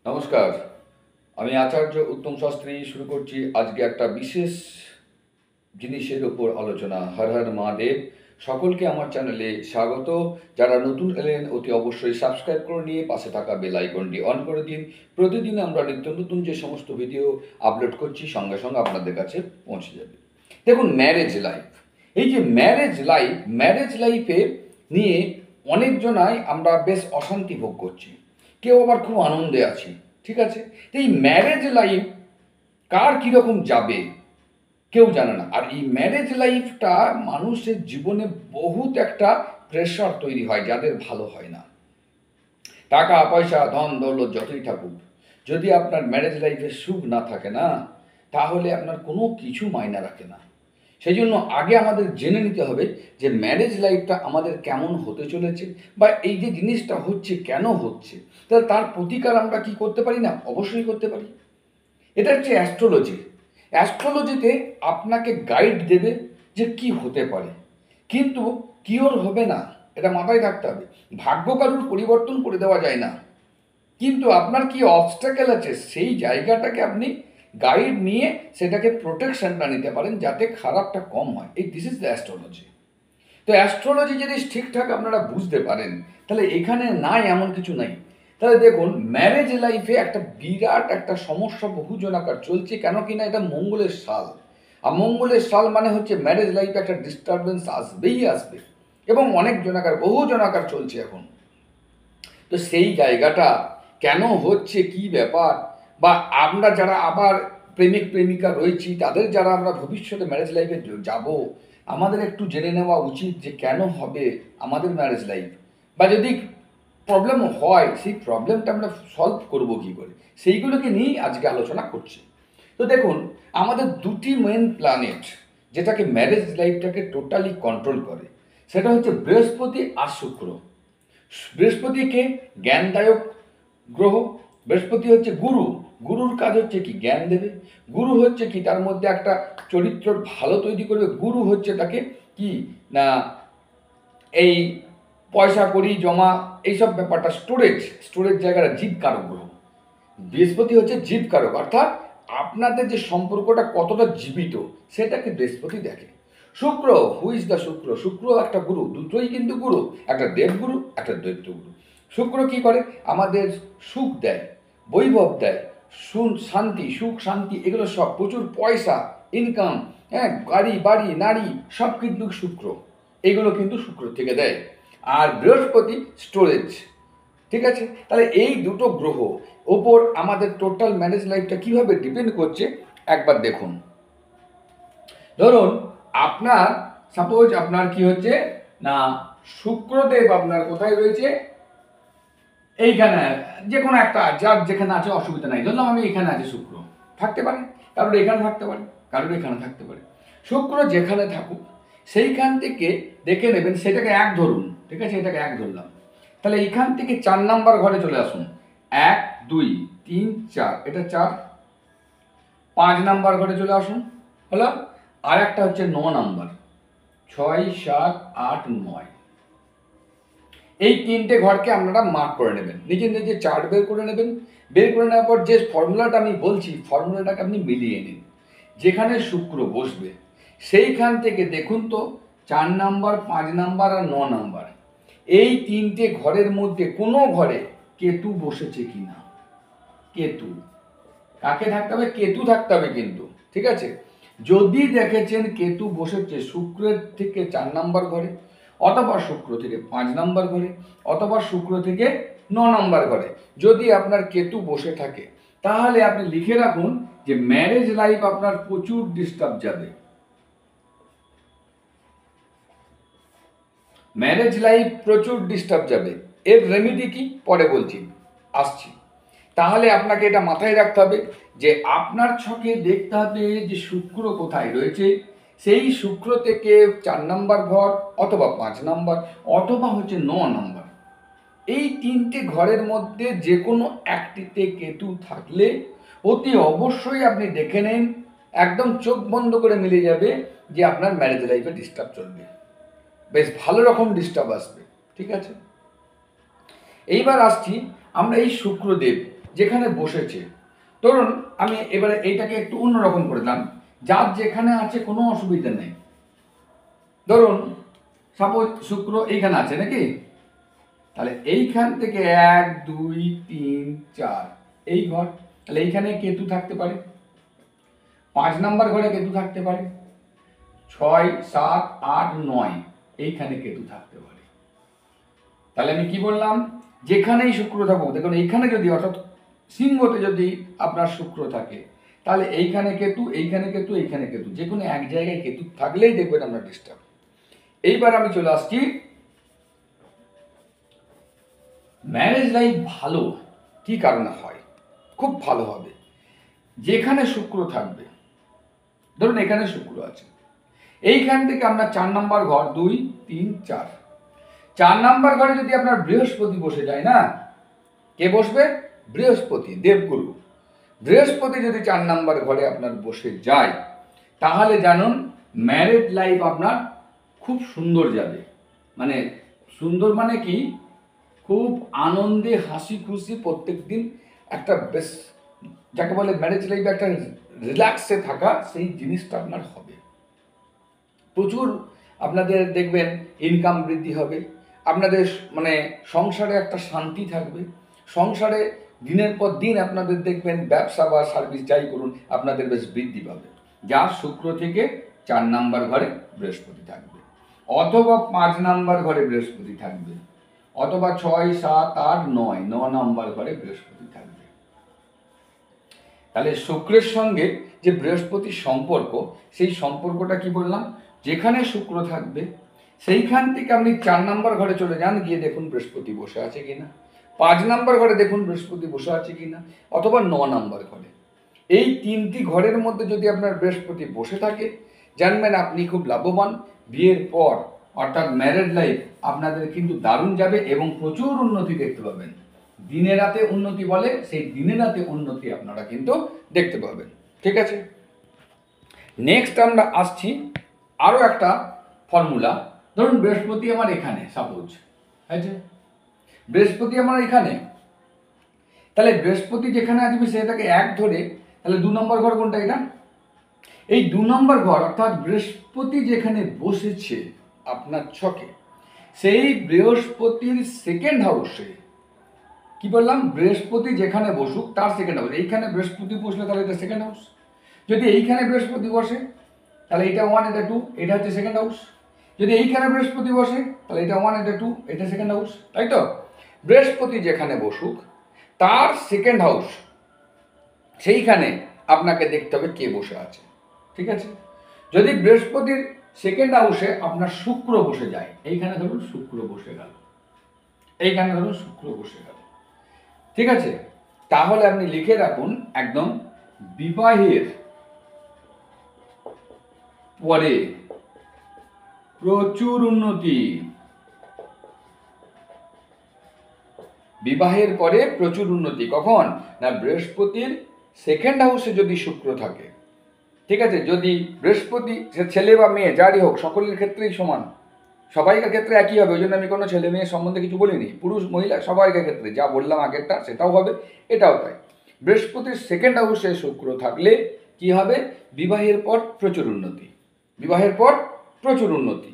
নমস্কার, আমি আচার্য উত্তম শাস্ত্রী শুরু করছি আজকে একটা বিশেষ জিনিসের উপর আলোচনা। হর হর মহাদেব। সকলকে আমার চ্যানেলে স্বাগত। যারা নতুন এলেন অতি অবশ্যই সাবস্ক্রাইব করে নিয়ে পাশে থাকা বেল আইকনটি অন করে দিন। প্রতিদিন আমরা নিত্য নতুন যে সমস্ত ভিডিও আপলোড করছি সঙ্গে সঙ্গে আপনাদের কাছে পৌঁছে যাবে। দেখুন, ম্যারেজ লাইফ, এই যে ম্যারেজ লাইফে নিয়ে অনেকজনাই আমরা বেশ অশান্তি ভোগ করছি, কেউ আবার খুব আনন্দে আছি। ঠিক আছে, তো এই ম্যারেজ লাইফ কার কীরকম যাবে কেউ জানে না। আর এই ম্যারেজ লাইফটা মানুষের জীবনে বহুত একটা প্রেশার তৈরি হয় যাদের ভালো হয় না। টাকা পয়সা ধন দৌলত যতই থাকুক, যদি আপনার ম্যারেজ লাইফে সুখ না থাকে না, তাহলে আপনার কোনো কিছু মায়না রাখে না। সেই জন্য আগে আমাদের জেনে নিতে হবে যে ম্যারেজ লাইফটা আমাদের কেমন হতে চলেছে, বা এই যে জিনিসটা হচ্ছে কেন হচ্ছে, তাহলে তার প্রতিকার আমরা কি করতে পারি না? অবশ্যই করতে পারি। এটা হচ্ছে অ্যাস্ট্রোলজি। অ্যাস্ট্রোলজিতে আপনাকে গাইড দেবে যে কি হতে পারে, কিন্তু কিওর হবে না, এটা মাথায় রাখতে হবে। ভাগ্য কারুর পরিবর্তন করে দেওয়া যায় না, কিন্তু আপনার কি অবস্ট্যাকেল আছে সেই জায়গাটাকে আপনি গাইড নিয়ে সেটাকে প্রোটেকশনটা নিতে পারেন যাতে খারাপটা কম হয়। This is the astrology. তো অ্যাস্ট্রোলজি যদি ঠিকঠাক আপনারা বুঝতে পারেন, তাহলে এখানে নাই এমন কিছু নাই। তাহলে দেখুন, ম্যারেজ লাইফে একটা বিরাট একটা সমস্যা বহুজনাকার চলছে। কেন কিনা এটা মঙ্গলের সাল, আর মঙ্গলের সাল মানে হচ্ছে ম্যারেজ লাইফে একটা ডিস্টারবেন্স আসবেই আসবে, এবং অনেক জনাকার বহু জনাকার চলছে এখন। তো সেই জায়গাটা কেন হচ্ছে, কি ব্যাপার, বা আমরা যারা আবার প্রেমিক প্রেমিকা রয়েছি তাদের যারা আমরা ভবিষ্যতে ম্যারেজ লাইফে যাব, আমাদের একটু জেনে নেওয়া উচিত যে কেন হবে আমাদের ম্যারেজ লাইফ, বা যদি প্রবলেম হয় সেই প্রবলেমটা আমরা সলভ করব কী করে, সেইগুলোকে নিয়েই আজকে আলোচনা করছি। তো দেখুন, আমাদের দুটি মেন প্ল্যানেট যেটাকে ম্যারেজ লাইফটাকে টোটালি কন্ট্রোল করে, সেটা হচ্ছে বৃহস্পতি আর শুক্র। বৃহস্পতিকে জ্ঞানদায়ক গ্রহ। বৃহস্পতি হচ্ছে গুরু। গুরুর কাজ হচ্ছে কি? জ্ঞান দেবে। গুরু হচ্ছে কি? তার মধ্যে একটা চরিত্র ভালো তৈরি করবে। গুরু হচ্ছে তাকে কি না, এই পয়সা কড়ি জমা এইসব ব্যাপারটা স্টোরেজ জায়গাটা জীবকারক গ্রহ। বৃহস্পতি হচ্ছে জীবকারক, অর্থাৎ আপনাদের যে সম্পর্কটা কতটা জীবিত সেটাকে বৃহস্পতি দেখে। শুক্র, হুইজ দ্য শুক্র? শুক্র একটা গুরু, দুটোই কিন্তু গুরু, একটা দেবগুরু একটা দৈত্য গুরু। শুক্র কি করে? আমাদের সুখ দেয়, বৈভব দেয়, শান্তি, সুখ শান্তি এগুলো সব, প্রচুর পয়সা ইনকাম, হ্যাঁ, গাড়ি বাড়ি নারী সব কিন্তু শুক্র, এগুলো কিন্তু শুক্র থেকে দেয়। আর বৃহস্পতি স্টোরেজ। ঠিক আছে, তাহলে এই দুটো গ্রহ ওপর আমাদের টোটাল ম্যারেজ লাইফটা কীভাবে ডিপেন্ড করছে একবার দেখুন। ধরুন, আপনার সাপোজ আপনার কি হচ্ছে না, শুক্রদেব আপনার কোথায় রয়েছে? এইখানে, যে কোনো একটা যার যেখানে আছে অসুবিধা নাই। ধরলাম আমি এখানে আছে শুক্র, থাকতে পারে, কারোর এখানে থাকতে পারে, কারোর এখানে থাকতে পারে। শুক্র যেখানে থাকুক সেইখান থেকে দেখে নেবেন, সেটাকে এক ধরুন। ঠিক আছে, এটাকে এক ধরলাম। তাহলে এইখান থেকে 4 নাম্বার ঘরে চলে আসুন। 1 2 3 4, এটা 4। 5 নাম্বার ঘরে চলে আসুন, হলো। আর একটা হচ্ছে 9 নাম্বার, 6 7 8 9। এই তিনটে ঘরকে আপনারা মার্ক করে নেবেন, নিজের নিজের চার্ট বের করে নেবেন। বের করে নেওয়ার পর যে ফর্মুলাটা আমি বলছি, ফর্মুলাটাকে আপনি মিলিয়ে নিন। যেখানে শুক্র বসবে সেইখান থেকে দেখুন তো 4 নাম্বার, 5 নাম্বার আর 9 নাম্বার, এই তিনটে ঘরের মধ্যে কোনো ঘরে কেতু বসেছে কিনা। কেতু, কাকে থাকতে হবে? কেতু থাকতে হবে কিন্তু। ঠিক আছে, যদি দেখেছেন কেতু বসেছে শুক্রের থেকে 4 নাম্বার ঘরে, অথবা শুক্র থেকে 5 নাম্বার ঘরে, অথবা শুক্র থেকে 9 নাম্বার ঘরে, যদি আপনার কেতু বসে থাকে, তাহলে আপনি লিখে রাখুন যে ম্যারেজ লাইফ আপনার প্রচুর ডিস্টার্ব যাবে। ম্যারেজ লাইফ প্রচুর ডিস্টার্ব যাবে। এর রেমেডি কি পরে বলছি, আসছি। তাহলে আপনাকে এটা মাথায় রাখতে হবে যে আপনার ছকে দেখতে হবে যে শুক্র কোথায় রয়েছে। সেই শুক্র থেকে 4 নাম্বার ঘর, অথবা 5 নাম্বার, অথবা হচ্ছে 9 নাম্বার, এই তিনটে ঘরের মধ্যে যে কোনো একটিতে কেতু থাকলে অতি অবশ্যই আপনি দেখে নেন, একদম চোখ বন্ধ করে মিলে যাবে যে আপনার ম্যারেজ লাইফে ডিস্টার্ব চলবে, বেশ ভালো রকম ডিস্টার্ব আসবে। ঠিক আছে, এইবার আসছি আমরা এই শুক্রদেব, যেখানে বসেছে, ধরুন আমি এবারে এইটাকে একটু অন্যরকম করে দিলাম, যার যেখানে আছে কোনো অসুবিধা নেই। ধরুন সাপোজ শুক্র এইখানে আছে নাকি, তাহলে এইখান থেকে 1 2 3 4 এই ঘর, তাহলে এইখানে কেতু থাকতে পারে, 5 নাম্বার ঘরে কেতু থাকতে পারে, 6 7 8 9 এইখানে কেতু থাকতে পারে। তাহলে আমি কি বললাম, যেখানেই শুক্র থাকুক, দেখুন এইখানে যদি অর্থাৎ সিংহতে যদি আপনার শুক্র থাকে, তাহলে এইখানে কেতু, এইখানে কেতু, এইখানে কেতু, যে কোনো এক জায়গায় কেতু থাকলেই দেখবেন আমরা ডিস্টার্ব। এইবার আমি চলে আসছি, ম্যারেজ লাইফ ভালো কি কারণে হয়, খুব ভালো হবে যেখানে শুক্র থাকবে। ধরুন এখানে শুক্র আছে, এইখান থেকে আপনার 4 নাম্বার ঘর 2 3 4, 4 নাম্বার ঘরে যদি আপনার বৃহস্পতি বসে যায় না, কে বসবে? বৃহস্পতি, দেবগুরু। বৃহস্পতি যদি 4 নাম্বার ঘরে আপনার বসে যায়, তাহলে জানুন ম্যারেড লাইফ আপনার খুব সুন্দর যাবে। মানে সুন্দর মানে কি, খুব আনন্দে হাসি খুশি প্রত্যেক দিন একটা বেশ, যাকে বলে ম্যারেজ লাইফে একটা রিল্যাক্সে থাকা, সেই জিনিসটা আপনার হবে। প্রচুর আপনাদের দেখবেন ইনকাম বৃদ্ধি হবে, আপনাদের মানে সংসারে একটা শান্তি থাকবে, সংসারে দিনের পর দিন আপনাদের দেখবেন ব্যবসা বা সার্ভিস যাই করুন আপনাদের বেশ বৃদ্ধি পাবে, যার শুক্র থেকে 4 নাম্বার ঘরে বৃহস্পতি থাকবে, অথবা 5 নাম্বার ঘরে বৃহস্পতি থাকবে, অথবা 6 7 8 9 9 নাম্বার ঘরে বৃহস্পতি থাকবে। তাহলে শুক্রের সঙ্গে যে বৃহস্পতির সম্পর্ক, সেই সম্পর্কটা কি বললাম, যেখানে শুক্র থাকবে সেইখান থেকে আপনি 4 নাম্বার ঘরে চলে যান, গিয়ে দেখুন বৃহস্পতি বসে আছে কিনা, 5 নাম্বার ঘরে দেখুন বৃহস্পতি বসে আছে কিনা, অথবা 9 নাম্বার ঘরে। এই 3টি ঘরের মধ্যে যদি আপনার বৃহস্পতি বসে থাকে, জানবেন আপনি খুব লাভবান। বিয়ের পর অর্থাৎ ম্যারেড লাইফ আপনাদের কিন্তু দারুণ যাবে এবং প্রচুর উন্নতি দেখতে পাবেন। দিনে রাতে উন্নতি বলে, সেই দিনে রাতে উন্নতি আপনারা কিন্তু দেখতে পাবেন। ঠিক আছে, নেক্সট আমরা আসছি আরও একটা ফর্মুলা। ধরুন বৃহস্পতি আমার এখানে, সাপোজ আছে বৃহস্পতি আমার এখানে, তাহলে বৃহস্পতি যেখানে আসবে সেটাকে 1 ধরে, তাহলে 2 নম্বর ঘর কোনটা? এটা এই 2 নম্বর ঘর, অর্থাৎ বৃহস্পতি যেখানে বসেছে আপনার ছকে, সেই বৃহস্পতির সেকেন্ড হাউসে, কি বললাম, বৃহস্পতি যেখানে বসুক তার সেকেন্ড হাউস, এইখানে বৃহস্পতি বসলে তাহলে এটা সেকেন্ড হাউস, যদি এইখানে বৃহস্পতি বসে তাহলে এটা 1 এটা 2, এটা হচ্ছে সেকেন্ড হাউস, যদি এইখানে বৃহস্পতি বসে তাহলে এটা 1 এটা 2, এটা সেকেন্ড হাউস, তাই তো? বৃহস্পতি যেখানে বসুক তার সেকেন্ড হাউস, সেইখানে আপনাকে দেখতে হবে কে বসে আছে। ঠিক আছে, যদি বৃহস্পতির সেকেন্ড হাউসে আপনার শুক্র বসে যায়, এইখানে ধরুন শুক্র বসে গেল, এইখানে ধরুন শুক্র বসে গেল, ঠিক আছে, তাহলে আপনি লিখে রাখুন একদম, বিবাহের পরে প্রচুর উন্নতি, বিবাহের পরে প্রচুর উন্নতি। কখন না, বৃহস্পতির সেকেন্ড হাউসে যদি শুক্র থাকে। ঠিক আছে, যদি বৃহস্পতি, ছেলে বা মেয়ে যারই হোক, সকলের ক্ষেত্রেই সমান, সবাইকার ক্ষেত্রে একই হবে, ওই জন্য আমি কোনো ছেলে মেয়ের সম্বন্ধে কিছু বলিনি, পুরুষ মহিলা সবাইকার ক্ষেত্রে যা বললাম আগেরটা সেটাও হবে, এটাও তাই। বৃহস্পতির সেকেন্ড হাউসে শুক্র থাকলে কি হবে, বিবাহের পর প্রচুর উন্নতি, বিবাহের পর প্রচুর উন্নতি।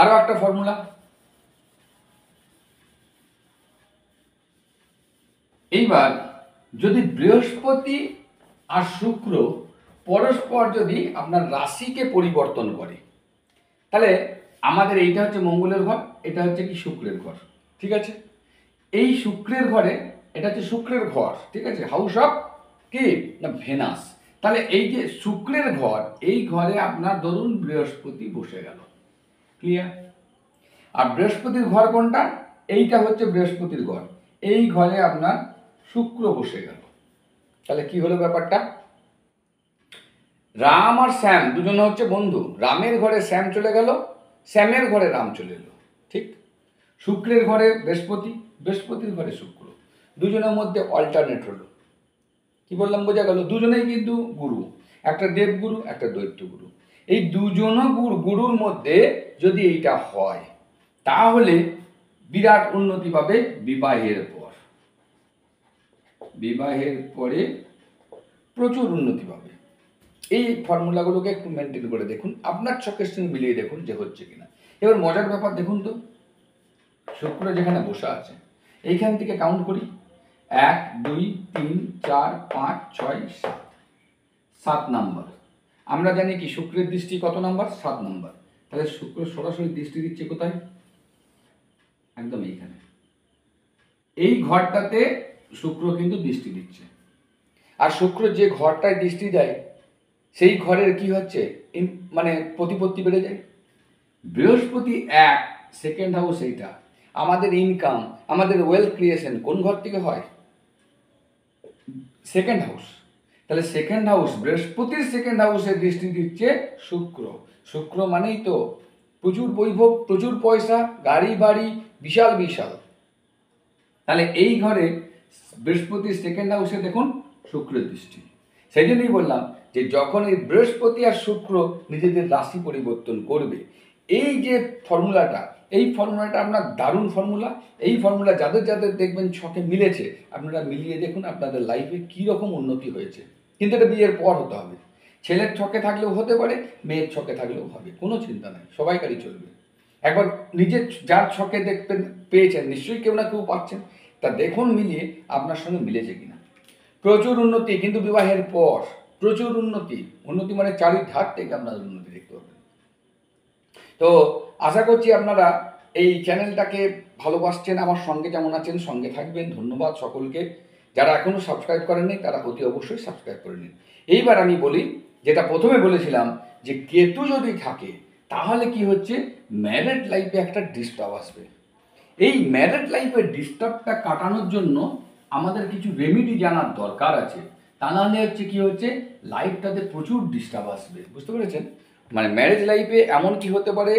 আরও একটা ফর্মুলা, এইবার যদি বৃহস্পতি আর শুক্র পরস্পর যদি আপনার রাশিকে পরিবর্তন করে, তাহলে আমাদের এইটা হচ্ছে মঙ্গলের ঘর, এটা হচ্ছে কি শুক্রের ঘর। ঠিক আছে, এই শুক্রের ঘরে, এটা হচ্ছে শুক্রের ঘর, ঠিক আছে, হাউস অফ কি না ভেনাস। তাহলে এই যে শুক্রের ঘর, এই ঘরে আপনার ধরুন বৃহস্পতি বসে গেল, ক্লিয়ার? আর বৃহস্পতির ঘর কোনটা? এইটা হচ্ছে বৃহস্পতির ঘর, এই ঘরে আপনার শুক্র বসে গেল, তাহলে কি হলো ব্যাপারটা, রাম আর শ্যাম দুজনে হচ্ছে বন্ধু, রামের ঘরে শ্যাম চলে গেল, শ্যামের ঘরে রাম চলে এলো। ঠিক, শুক্রের ঘরে বৃহস্পতি, বৃহস্পতির ঘরে শুক্র, দুজনের মধ্যে অল্টারনেট হলো। কি বললাম, বোঝা গেল? দুজনেই কিন্তু গুরু, একটা দেবগুরু একটা দৈত্যগুরু, এই দুজন গুরুর মধ্যে যদি এইটা হয়, তাহলে বিরাট উন্নতি পাবে বিবাহের পর। বিবাহের পরে প্রচুর উন্নতি পাবে। এই ফর্মুলাগুলোকে একটু মেনটেন করে দেখুন, আপনার ছকের সঙ্গে মিলিয়ে দেখুন যে হচ্ছে কিনা। এবার মজার ব্যাপার দেখুন তো, শুক্র যেখানে বসে আছে এইখান থেকে কাউন্ট করি, 1 2 3 4 5 6 7, 7 নাম্বার। আমরা জানি কি শুক্রের দৃষ্টি কত নাম্বার? 7 নাম্বার। তাহলে শুক্র সরাসরি দৃষ্টি দিচ্ছে কোথায়? একদম এইখানে, এই ঘরটাতে শুক্র কিন্তু দৃষ্টি দিচ্ছে। আর শুক্র যে ঘরটায় দৃষ্টি দেয় সেই ঘরের কি হচ্ছে, মানে প্রতিপত্তি বেড়ে যায়। বৃহস্পতি 1 সেকেন্ড হাউস, এইটা আমাদের ইনকাম, আমাদের ওয়েলথ ক্রিয়েশন কোন ঘর থেকে হয়? Second house. তাহলে সেকেন্ড হাউস, বৃহস্পতির সেকেন্ড হাউসে দৃষ্টি দিচ্ছে শুক্র। শুক্র মানেই তো প্রচুর বৈভব, প্রচুর পয়সা, গাড়ি বাড়ি, বিশাল বিশাল। তাহলে এই ঘরে বৃহস্পতির সেকেন্ড হাউসে দেখুন শুক্রের দৃষ্টি। সেই জন্যই বললাম যে যখন এই বৃহস্পতি আর শুক্র নিজেদের রাশি পরিবর্তন করবে, এই যে ফর্মুলাটা, এই ফর্মুলাটা আপনার দারুণ ফর্মুলা। এই ফর্মুলা যাদের যাদের দেখবেন ছকে মিলেছে, আপনারা মিলিয়ে দেখুন আপনাদের লাইফে কী রকম উন্নতি হয়েছে। কিন্তু এটা বিয়ের পর হতে হবে। ছেলের ছকে থাকলেও হতে পারে, মেয়ের ছকে থাকলেও হবে, কোনো চিন্তা নাই, সবাইকারই চলবে। একবার নিজের যার ছকে দেখবেন পেয়েছেন, নিশ্চয়ই কেউ না কেউ পাচ্ছেন, তা দেখুন মিলিয়ে আপনার সঙ্গে মিলেছে কিনা। প্রচুর উন্নতি, কিন্তু বিবাহের পর প্রচুর উন্নতি। উন্নতি মানে চারিধার থেকে আপনার উন্নতি দেখতে পাবেন। তো আশা করছি আপনারা এই চ্যানেলটাকে ভালোবাসছেন, আমার সঙ্গে যেমন আছেন সঙ্গে থাকবেন। ধন্যবাদ সকলকে। যারা এখনও সাবস্ক্রাইব করেননি তারা অতি অবশ্যই সাবস্ক্রাইব করে নিন। এইবার আমি বলি, যেটা প্রথমে বলেছিলাম, যে কেতু যদি থাকে তাহলে কি হচ্ছে, ম্যারেড লাইফে একটা ডিস্টার্ব আসবে। এই ম্যারেড লাইফের ডিস্টার্বটা কাটানোর জন্য আমাদের কিছু রেমেডি জানার দরকার আছে। তা নাহলে হচ্ছে কি হচ্ছে, লাইফটাতে প্রচুর ডিস্টার্ব আসবে। বুঝতে পেরেছেন? মানে ম্যারেজ লাইফে এমন কি হতে পারে,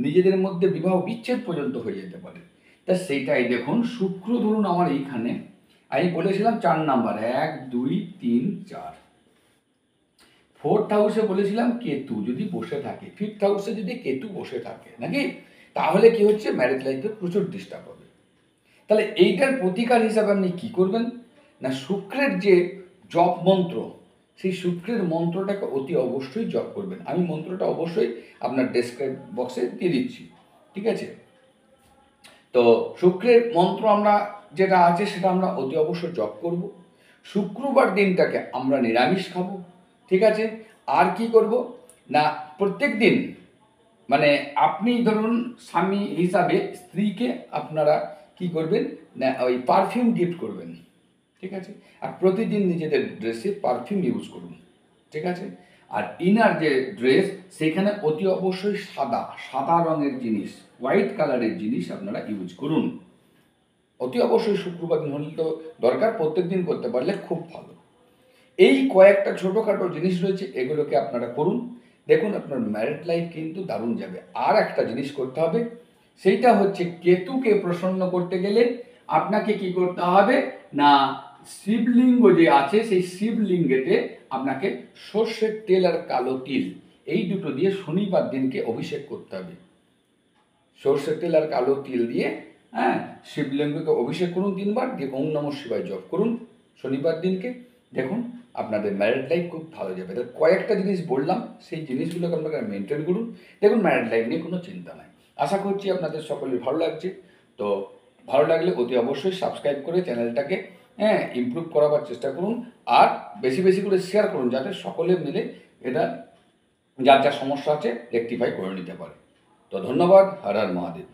নিজেদের মধ্যে বিবাহ বিচ্ছেদ পর্যন্ত হয়ে যেতে পারে। তা সেইটাই দেখুন, শুক্র ধরুন আমার এইখানে, আমি বলেছিলাম 4 নাম্বার, 1 2 3 4। 4th হাউসে বলেছিলাম কেতু যদি বসে থাকে, 5th হাউসে যদি কেতু বসে থাকে নাকি, তাহলে কি হচ্ছে, ম্যারেজ লাইফে প্রচুর ডিস্টার্ব হবে। তাহলে এইটার প্রতিকার হিসাবে আপনি কী করবেন না, শুক্রের যে জপ মন্ত্র, সেই শুক্রের মন্ত্রটাকে অতি অবশ্যই জপ করবেন। আমি মন্ত্রটা অবশ্যই আপনার ডেসক্রাইব বক্সে দিয়ে দিচ্ছি, ঠিক আছে? তো শুক্রের মন্ত্র আমরা যেটা আছে সেটা আমরা অতি অবশ্যই জপ করব। শুক্রবার দিনটাকে আমরা নিরামিষ খাবো, ঠিক আছে? আর কি করব না, প্রত্যেক দিন মানে আপনি ধরুন স্বামী হিসাবে স্ত্রীকে আপনারা কি করবেন না, ওই পারফিউম গিফট করবেন, ঠিক আছে? আর প্রতিদিন নিজেদের ড্রেসে পারফিউম ইউজ করুন, ঠিক আছে? আর ইনার যে ড্রেস, সেখানে অতি অবশ্যই সাদা সাদা রঙের জিনিস, হোয়াইট কালারের জিনিস আপনারা ইউজ করুন। অতি অবশ্যই শুক্রবার দিন হলে তো দরকার, প্রত্যেক দিন করতে পারলে খুব ভালো। এই কয়েকটা ছোটোখাটো জিনিস রয়েছে, এগুলোকে আপনারা করুন, দেখুন আপনার ম্যারিড লাইফ কিন্তু দারুণ যাবে। আর একটা জিনিস করতে হবে, সেইটা হচ্ছে কেতুকে প্রসন্ন করতে গেলে আপনাকে কি করতে হবে না, শিবলিঙ্গ যে আছে সেই শিবলিঙ্গেতে আপনাকে সর্ষের তেল আর কালো তিল এই দুটো দিয়ে শনিবার দিনকে অভিষেক করতে হবে। সর্ষের তেল আর কালো তিল দিয়ে শিবলিঙ্গকে অভিষেক করুন 3 বার, দিয়ে ওম নমঃ শিবায় জপ করুন শনিবার দিনকে। দেখুন আপনাদের ম্যারিড লাইফ খুব ভালো যাবে। তাহলে কয়েকটা জিনিস বললাম, সেই জিনিসগুলোকে আপনারা মেনটেন করুন, দেখুন ম্যারিড লাইফ নিয়ে কোনো চিন্তা নাই। আশা করছি আপনাদের সকলের ভালো লাগছে। তো ভালো লাগলে অতি অবশ্যই সাবস্ক্রাইব করে চ্যানেলটাকে ইমপ্রুভ করাবার চেষ্টা করুন। আর বেশি বেশি করে শেয়ার করুন, যাতে সকলে মিলে এটা যার যা সমস্যা আছে রেকটিফাই করে নিতে পারে। তো ধন্যবাদ। হর হর মহাদেব।